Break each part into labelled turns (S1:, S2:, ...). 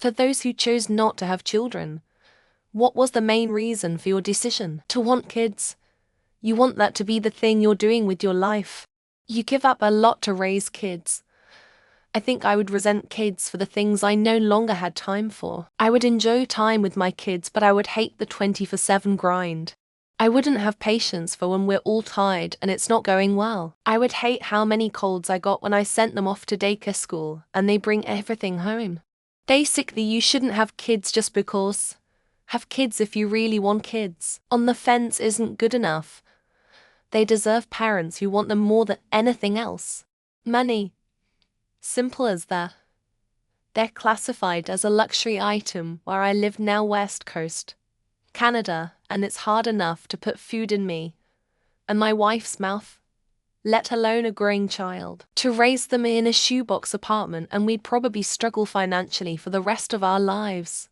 S1: For those who chose not to have children, what was the main reason for your decision to want kids? You want that to be the thing you're doing with your life. You give up a lot to raise kids. I think I would resent kids for the things I no longer had time for. I would enjoy time with my kids, but I would hate the 24/7 grind. I wouldn't have patience for when we're all tired and it's not going well. I would hate how many colds I got when I sent them off to daycare school and they bring everything home. Basically, you shouldn't have kids just because. Have kids if you really want kids. On the fence isn't good enough. They deserve parents who want them more than anything else. Money. Simple as that. They're classified as a luxury item where I live now, West Coast, Canada, and it's hard enough to put food in me and my wife's mouth, let alone a growing child. To raise them in a shoebox apartment, and we'd probably struggle financially for the rest of our lives.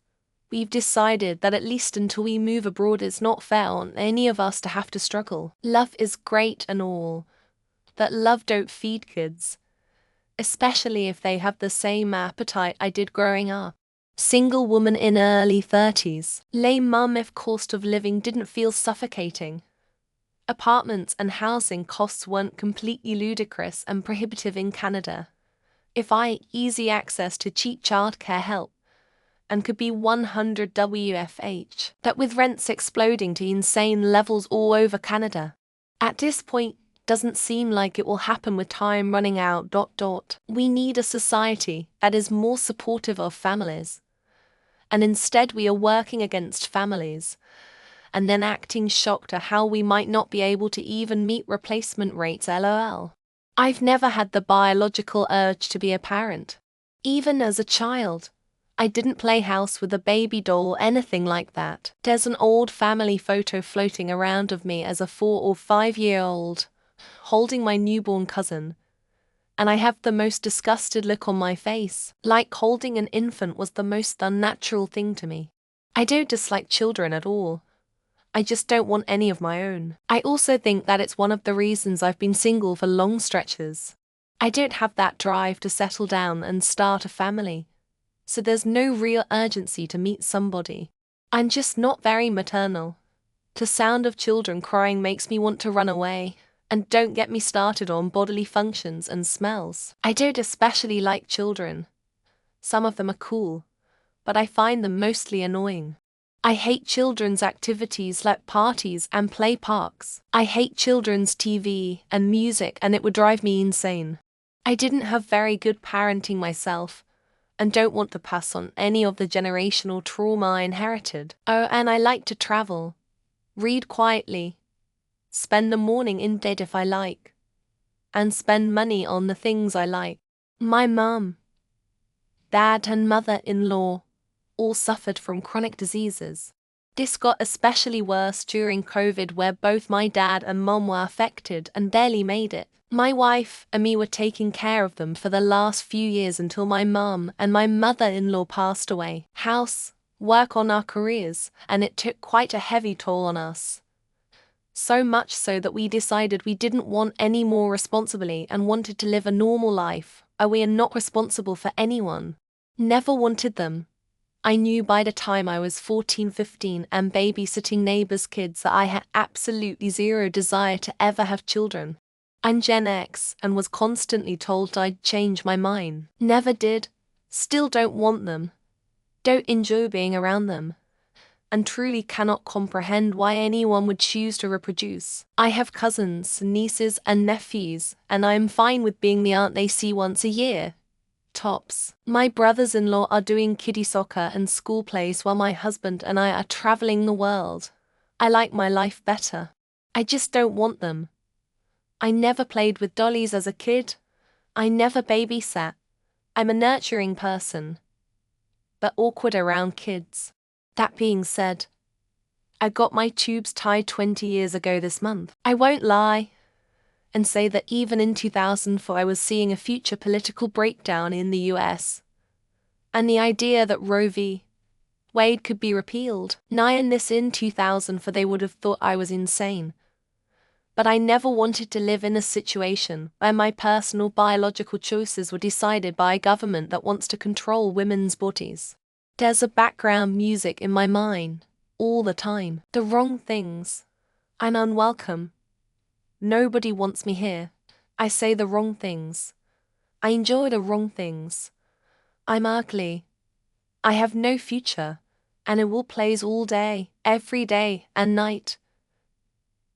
S1: We've decided that at least until we move abroad, it's not fair on any of us to have to struggle. Love is great and all, but love don't feed kids, especially if they have the same appetite I did growing up. Single woman in early 30s. Lame mum if cost of living didn't feel suffocating. Apartments and housing costs weren't completely ludicrous and prohibitive in Canada. If I easy access to cheap childcare help, and could be 100 WFH, that with rents exploding to insane levels all over Canada. At this point, doesn't seem like it will happen with time running out. We need a society that is more supportive of families. And instead we are working against families, and then acting shocked at how we might not be able to even meet replacement rates, lol. I've never had the biological urge to be a parent. Even as a child, I didn't play house with a baby doll or anything like that. There's an old family photo floating around of me as a 4 or 5-year-old, holding my newborn cousin, and I have the most disgusted look on my face, like holding an infant was the most unnatural thing to me. I don't dislike children at all. I just don't want any of my own. I also think that it's one of the reasons I've been single for long stretches. I don't have that drive to settle down and start a family, so there's no real urgency to meet somebody. I'm just not very maternal. The sound of children crying makes me want to run away. And don't get me started on bodily functions and smells. I don't especially like children. Some of them are cool, but I find them mostly annoying. I hate children's activities like parties and play parks. I hate children's TV and music, and it would drive me insane. I didn't have very good parenting myself, and don't want to pass on any of the generational trauma I inherited. Oh, and I like to travel, read quietly, spend the morning in bed if I like, and spend money on the things I like. My mum, dad and mother-in-law all suffered from chronic diseases. This got especially worse during COVID, where both my dad and mum were affected and barely made it. My wife and me were taking care of them for the last few years until my mum and my mother-in-law passed away. House, work on our careers, and it took quite a heavy toll on us. So much so that we decided we didn't want any more responsibility and wanted to live a normal life. We are not responsible for anyone. Never wanted them. I knew by the time I was 14, 15 and babysitting neighbors' kids that I had absolutely zero desire to ever have children. I'm Gen X and was constantly told I'd change my mind. Never did. Still don't want them. Don't enjoy being around them, and truly cannot comprehend why anyone would choose to reproduce. I have cousins, nieces, and nephews, and I am fine with being the aunt they see once a year, tops. My brothers-in-law are doing kiddie soccer and school plays while my husband and I are traveling the world. I like my life better. I just don't want them. I never played with dollies as a kid. I never babysat. I'm a nurturing person, but awkward around kids. That being said, I got my tubes tied 20 years ago this month. I won't lie and say that even in 2004 I was seeing a future political breakdown in the US, and the idea that Roe v. Wade could be repealed. In 2004 they would have thought I was insane. But I never wanted to live in a situation where my personal biological choices were decided by a government that wants to control women's bodies. There's a background music in my mind, all the time. The wrong things. I'm unwelcome. Nobody wants me here. I say the wrong things. I enjoy the wrong things. I'm ugly. I have no future, and it will plays all day, every day and night.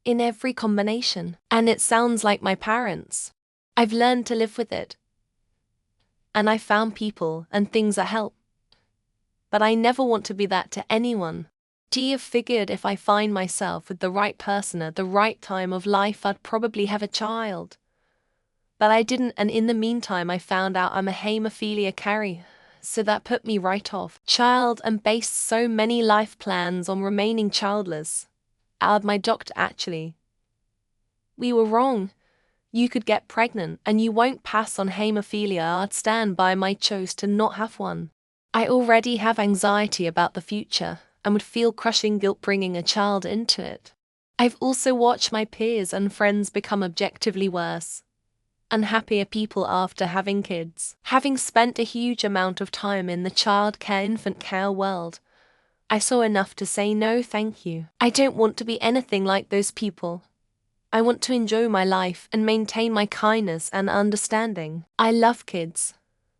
S1: In every combination. And it sounds like my parents. I've learned to live with it. And I found people and things that help. But I never want to be that to anyone. Do you figured if I find myself with the right person at the right time of life, I'd probably have a child? But I didn't, and in the meantime I found out I'm a hemophilia carrier, so that put me right off child and based so many life plans on remaining childless. Out my doctor actually. We were wrong. You could get pregnant and you won't pass on hemophilia. I'd stand by my choice to not have one. I already have anxiety about the future and would feel crushing guilt bringing a child into it. I've also watched my peers and friends become objectively worse, unhappier people after having kids. Having spent a huge amount of time in the childcare infant care world, I saw enough to say no thank you. I don't want to be anything like those people. I want to enjoy my life and maintain my kindness and understanding. I love kids,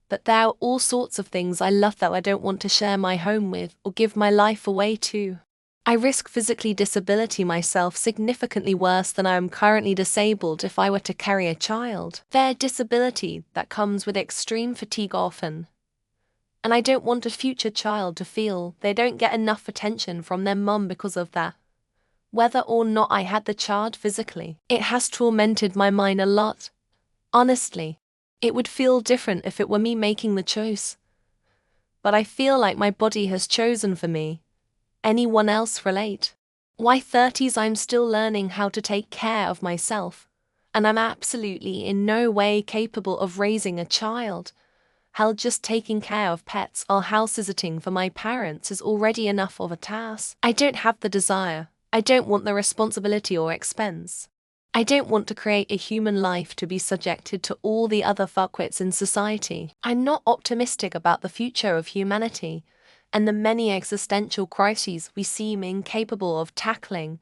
S1: but there are all sorts of things I love that I don't want to share my home with or give my life away to. I risk physically disability myself significantly worse than I am currently disabled if I were to carry a child. Their disability that comes with extreme fatigue often. And I don't want a future child to feel they don't get enough attention from their mum because of that. Whether or not I had the child physically, it has tormented my mind a lot. Honestly, it would feel different if it were me making the choice. But I feel like my body has chosen for me. Anyone else relate? Why 30s I'm still learning how to take care of myself, and I'm absolutely in no way capable of raising a child. Hell, just taking care of pets or house visiting for my parents is already enough of a task. I don't have the desire. I don't want the responsibility or expense. I don't want to create a human life to be subjected to all the other fuckwits in society. I'm not optimistic about the future of humanity and the many existential crises we seem incapable of tackling,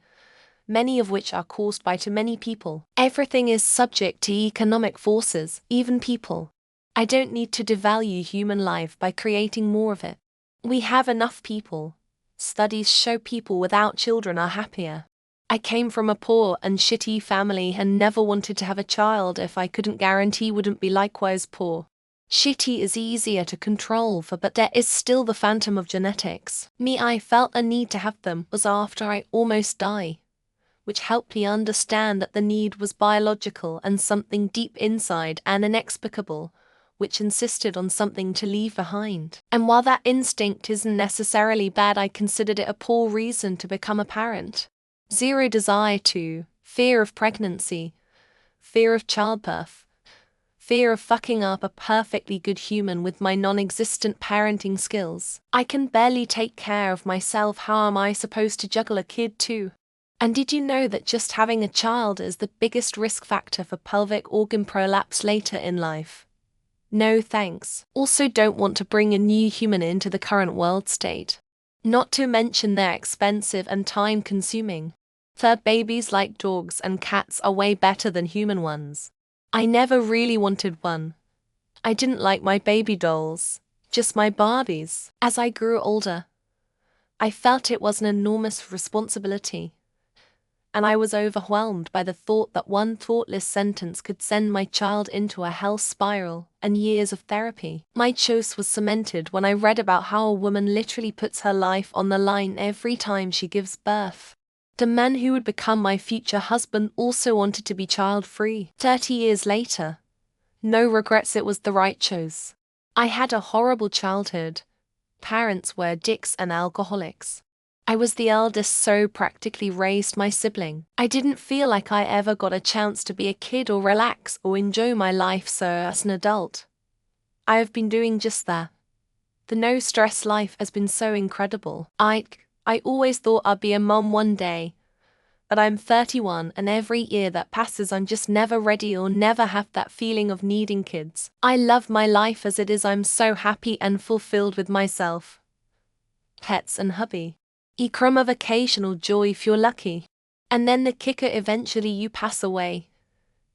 S1: many of which are caused by too many people. Everything is subject to economic forces, even people. I don't need to devalue human life by creating more of it. We have enough people. Studies show people without children are happier. I came from a poor and shitty family and never wanted to have a child if I couldn't guarantee wouldn't be likewise poor. Shitty is easier to control for, but there is still the phantom of genetics. I felt a need to have them was after I almost died, which helped me understand that the need was biological and something deep inside and inexplicable, which insisted on something to leave behind. And while that instinct isn't necessarily bad, I considered it a poor reason to become a parent. Zero desire to, fear of pregnancy, fear of childbirth, fear of fucking up a perfectly good human with my non-existent parenting skills. I can barely take care of myself. How am I supposed to juggle a kid too? And did you know that just having a child is the biggest risk factor for pelvic organ prolapse later in life? No thanks. Also don't want to bring a new human into the current world state. Not to mention they're expensive and time-consuming. Fur babies like dogs and cats are way better than human ones. I never really wanted one. I didn't like my baby dolls, just my Barbies. As I grew older, I felt it was an enormous responsibility. And I was overwhelmed by the thought that one thoughtless sentence could send my child into a hell spiral and years of therapy. My choice was cemented when I read about how a woman literally puts her life on the line every time she gives birth. The man who would become my future husband also wanted to be child-free. 30 years later, no regrets, it was the right choice. I had a horrible childhood. Parents were dicks and alcoholics. I was the eldest, so practically raised my sibling. I didn't feel like I ever got a chance to be a kid or relax or enjoy my life, so as an adult, I have been doing just that. The no-stress life has been so incredible. I always thought I'd be a mom one day, but I'm 31 and every year that passes I'm just never ready or never have that feeling of needing kids. I love my life as it is. I'm so happy and fulfilled with myself. pets and hubby. Ikram of occasional joy if you're lucky. And then the kicker, eventually you pass away,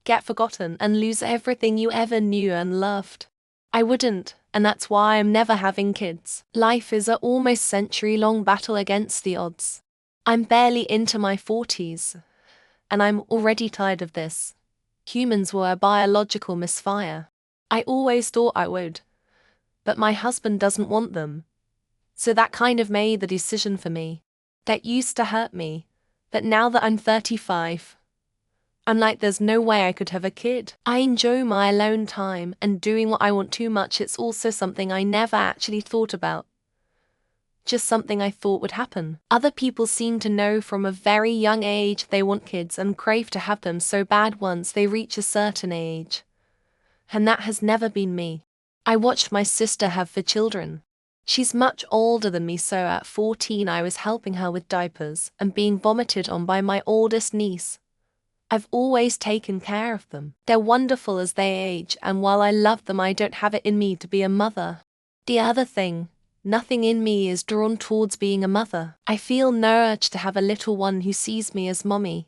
S1: get forgotten, and lose everything you ever knew and loved. I wouldn't, and that's why I'm never having kids. Life is a almost century-long battle against the odds. I'm barely into my 40s, and I'm already tired of this. Humans were a biological misfire. I always thought I would, but my husband doesn't want them. So that kind of made the decision for me. That used to hurt me, but now that I'm 35, I'm like, there's no way I could have a kid. I enjoy my alone time and doing what I want too much. It's also something I never actually thought about. Just something I thought would happen. Other people seem to know from a very young age they want kids and crave to have them so bad once they reach a certain age. And that has never been me. I watched my sister have 4 children. She's much older than me, so at 14 I was helping her with diapers and being vomited on by my oldest niece. I've always taken care of them. They're wonderful as they age, and while I love them, I don't have it in me to be a mother. The other thing, nothing in me is drawn towards being a mother. I feel no urge to have a little one who sees me as mommy.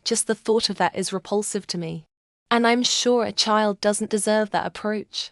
S1: Just the thought of that is repulsive to me. And I'm sure a child doesn't deserve that approach.